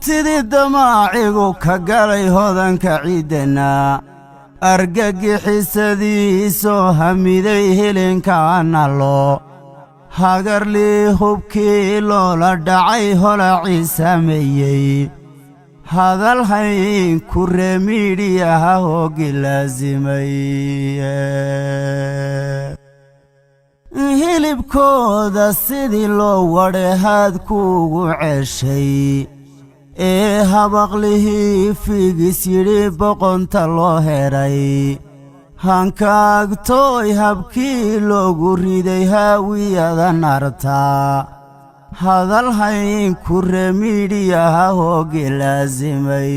hubtidii damaacigu ka galay hodanka ciidana argagixisadii hamiday hilinka nalo hagarlii hubkii loola dhacay holacii sameeyey hadal hayn ku reemiidhiyaha hoogi laasimay hilibkooda sidii loo wadhehaad kuugu ceshay ee habaqlihii fiigis yidhi boqonta loo heray hankaagtooy habkii loogu riday haawiyada nartaa hadal hayn ku reemiidhiyaha hoogi laasimay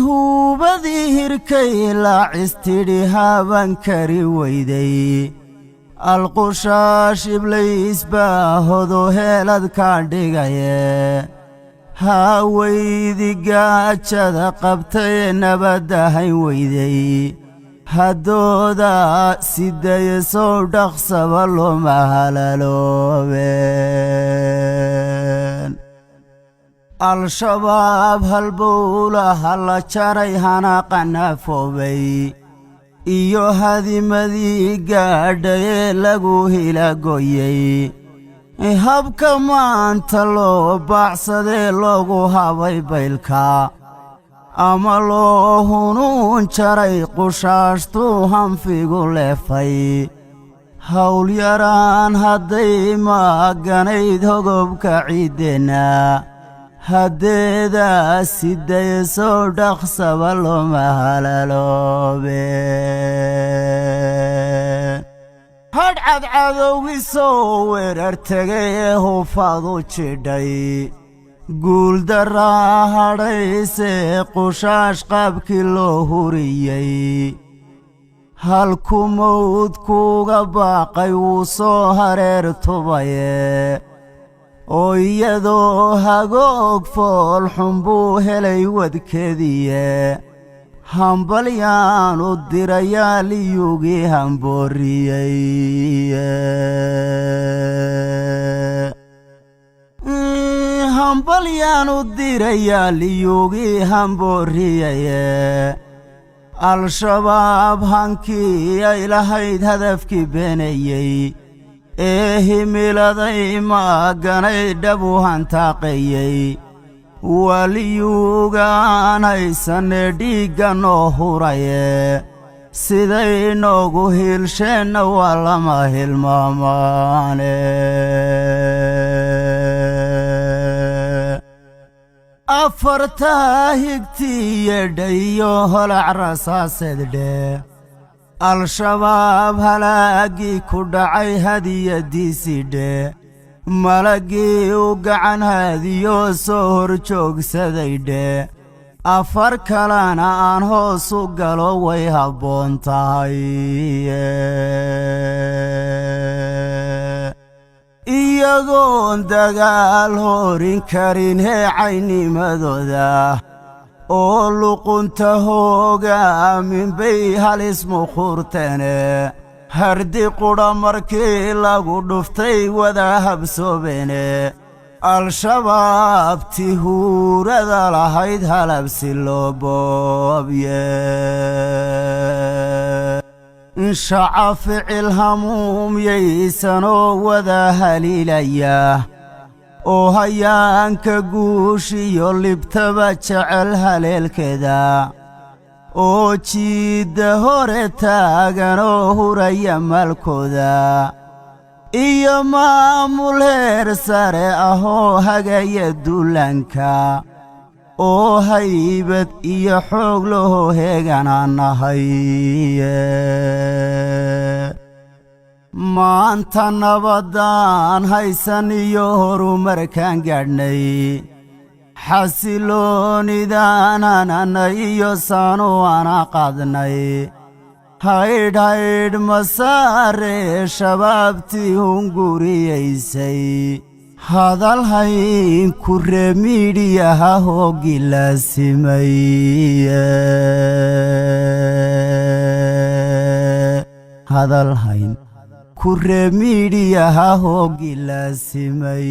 huubadii hirkay laacistidhi haaban kari weyday alqushaash iblays baa hodo heelad kaa dhigaye haawaydi gaajada qabtaye nabadda hayn weyday haddooda sidaye sow dhaqsaba looma halaloobeen al-shabaab halbowlaha la jaray hana qanafoobay iyo hadimadii gaadhayee lagu hilagoyey habka maanta loo baacsadee loogu habay baylka ama loo hunuun jaray qushaashtuu hanfigu leefay hawlyaraan hadday maaganayd hogobka ciideenna haddeedaa sidaye sow dhaqsaba looma halaloobeen hadhcad cadowgii soo weerar tegay ee hufaadu jidhay guuldarraa hadhaysee qushaash qaabkii loo huriyey halku mawdkuuga baaqay wuu soo hareer tubaye oo iyadoo hagoog foolxun buu helay wadkeediye hambalyaanu dirayaa liyugii hambooriyey hambalyaanu dirayaa liyugii hambooriyaye al-shabaab hankii ay lahayd hadafkii beenayey ee himiladay maaganayd dhabu hantaaqayey waliyugaan haysanee dhiigga noo huraye siday noogu hiilsheenna waa lama hilmaamaane afartaa higtii yeedhayo holac rasaaseeddhe al-shabaab halaaggii ku dhacay hadiyadiisidhe malaggii u gacan haadiyo soo hor joogsadaydhe afar kalena aan hoos u galo way habboon tahay iyagoon dagaal horin karin heecaynimadooda oo luqunta hoogaamin bay halis mukhurteene hardi qudha markii lagu dhuftay wada habsoobeene al-shabaab ti huurada lahayd halabsi loo boobye inshaca ficil hamuum yaysanoo wada haliilaya oo hayaanka guushiyo libtaba jecel haleelkeeda oo jiidda hore taaganoo huraya maalkooda iyo maamul heer sare ahoo hagaya duulanka oo haybad iyo xoog lahoo heeganaan nahay maanta nabaddaan haysan iyo horumarkaan gaadhnay xasiloonidaananana iyo saanu ana qaadnay haydhaydh masaaree shabaabtii hunguriyaysay hadal hayn ku reemiidhiyaha hoogi laasimay hadal hayn kurre miidiyaha hoogi laasimay